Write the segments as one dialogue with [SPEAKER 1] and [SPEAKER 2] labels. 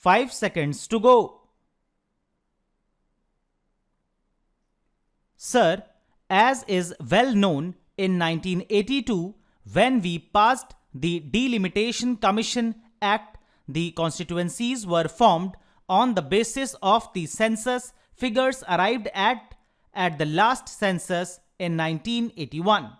[SPEAKER 1] 5 seconds to go. Sir, as is well known, in 1982, when we passed the Delimitation Commission Act, the constituencies were formed on the basis of the census figures arrived at the last census in 1981.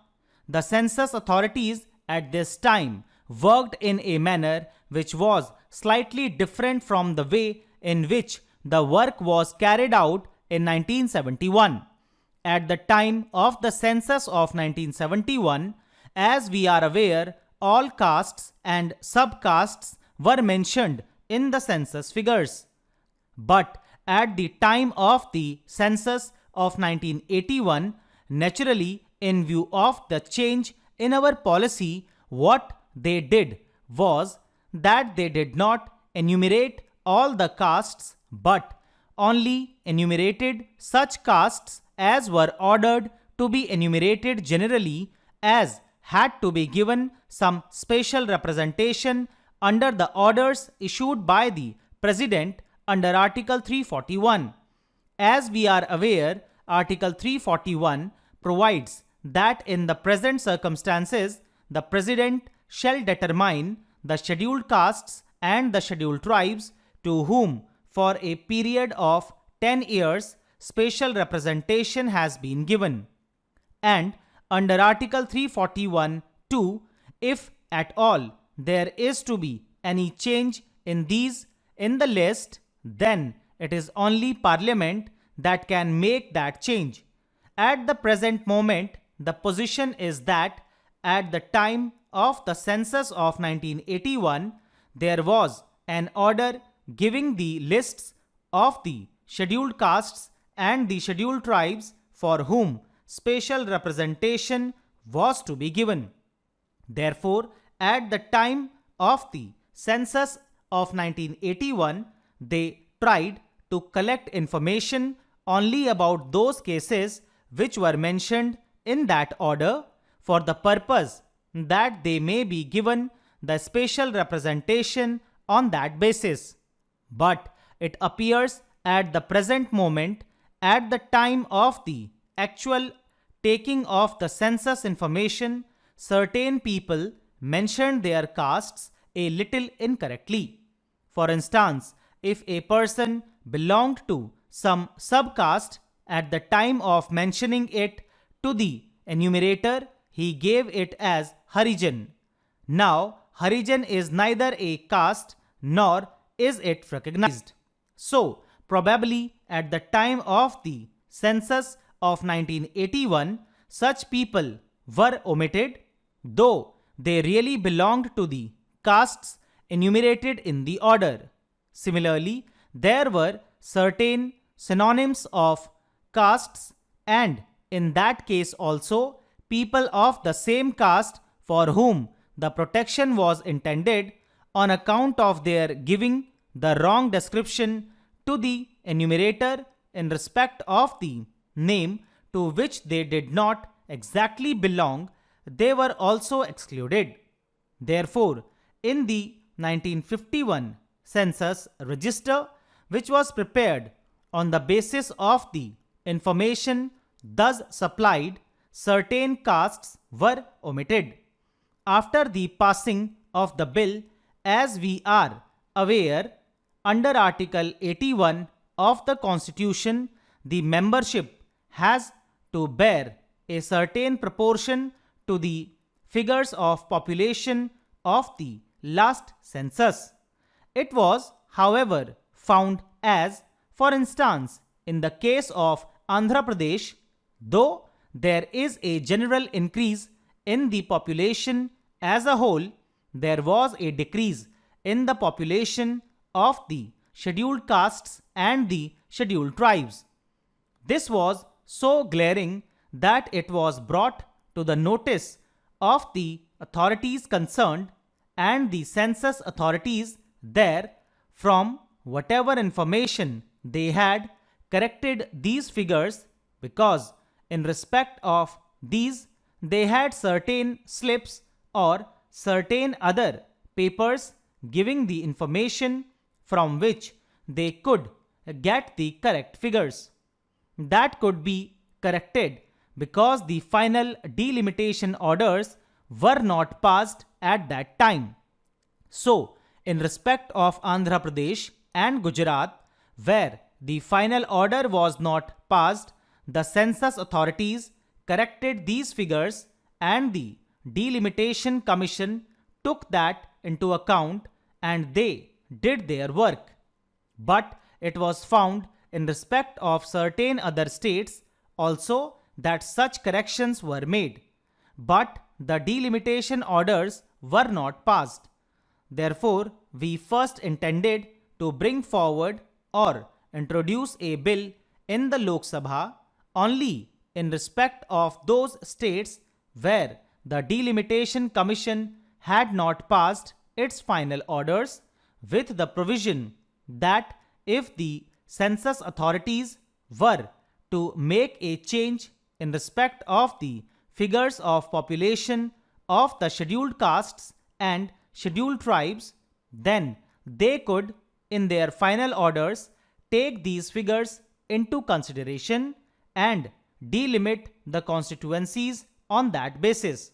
[SPEAKER 1] The census authorities at this time worked in a manner which was slightly different from the way in which the work was carried out in 1971. At the time of the census of 1971, as we are aware, all castes and subcastes were mentioned in the census figures. But at the time of the census of 1981, naturally, in view of the change in our policy, what they did was that they did not enumerate all the castes but only enumerated such castes as were ordered to be enumerated generally, as had to be given some special representation under the orders issued by the President under Article 341. As we are aware, Article 341 provides that in the present circumstances, the President shall determine the scheduled castes and the scheduled tribes to whom for a period of 10 years special representation has been given. And under Article 341(2), if at all there is to be any change in these in the list, then it is only Parliament that can make that change. At the present moment, the position is that at the time of the census of 1981, there was an order giving the lists of the scheduled castes and the scheduled tribes for whom special representation was to be given. Therefore, at the time of the census of 1981, they tried to collect information only about those cases which were mentioned in that order for the purpose that they may be given the special representation on that basis. But it appears at the present moment, at the time of the actual taking of the census information, certain people mentioned their castes a little incorrectly. For instance, if a person belonged to some subcaste, at the time of mentioning it to the enumerator, he gave it as Harijan. Now, Harijan is neither a caste nor is it recognized. So, probably at the time of the census of 1981, such people were omitted, though they really belonged to the castes enumerated in the order. Similarly, there were certain synonyms of castes, and in that case also, people of the same caste for whom the protection was intended, on account of their giving the wrong description to the enumerator in respect of the name to which they did not exactly belong, they were also excluded. Therefore, in the 1951 census register, which was prepared on the basis of the information thus supplied, certain castes were omitted. After the passing of the bill, as we are aware, under Article 81 of the Constitution, the membership has to bear a certain proportion to the figures of population of the last census. It was, however, found as, for instance, in the case of Andhra Pradesh, though there is a general increase in the population as a whole, there was a decrease in the population of the scheduled castes and the scheduled tribes. This was so glaring that it was brought to the notice of the authorities concerned, and the census authorities there, from whatever information they had, corrected these figures, because in respect of these they had certain slips or certain other papers giving the information from which they could get the correct figures. That could be corrected because the final delimitation orders were not passed at that time. So, in respect of Andhra Pradesh and Gujarat, where the final order was not passed, the census authorities corrected these figures and the Delimitation Commission took that into account and they did their work. But it was found in respect of certain other states also that such corrections were made, but the delimitation orders were not passed. Therefore, we first intended to bring forward or introduce a bill in the Lok Sabha only in respect of those states where the Delimitation Commission had not passed its final orders, with the provision that if the census authorities were to make a change in respect of the figures of population of the scheduled castes and scheduled tribes, then they could, in their final orders, take these figures into consideration and delimit the constituencies on that basis.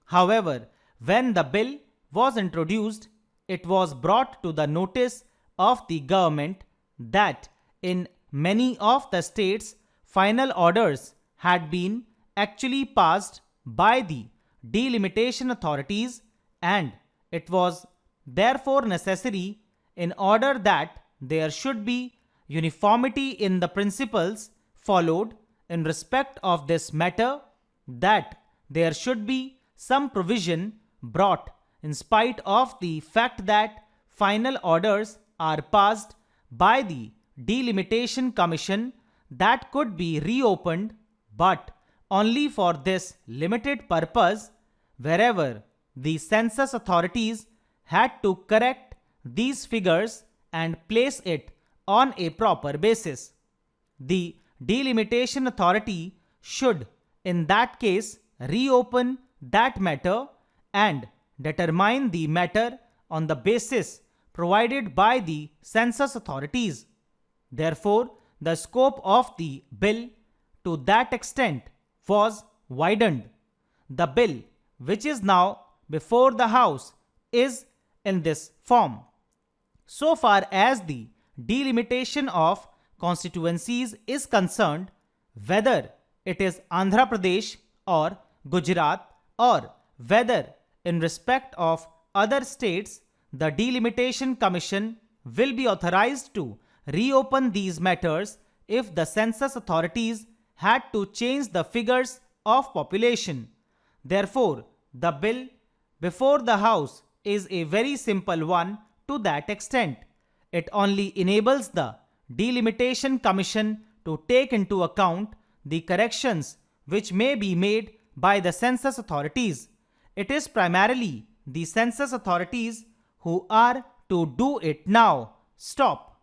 [SPEAKER 1] However, when the bill was introduced, it was brought to the notice of the government that in many of the states, final orders had been actually passed by the delimitation authorities, and it was therefore necessary, in order that there should be uniformity in the principles followed in respect of this matter, that there should be some provision brought in spite of the fact that final orders are passed by the Delimitation Commission that could be reopened, but only for this limited purpose, wherever the census authorities had to correct these figures and place it on a proper basis. The delimitation authority should, in that case, reopen that matter and determine the matter on the basis provided by the census authorities. Therefore, the scope of the bill to that extent was widened. The bill, which is now before the House, is in this form. So far as the delimitation of constituencies is concerned, whether it is Andhra Pradesh or Gujarat, or whether in respect of other states, the Delimitation Commission will be authorized to reopen these matters if the census authorities had to change the figures of population. Therefore, the bill before the House is a very simple one to that extent. It only enables the Delimitation Commission to take into account the corrections which may be made by the census authorities. It is primarily the census authorities who are to do it now. Stop.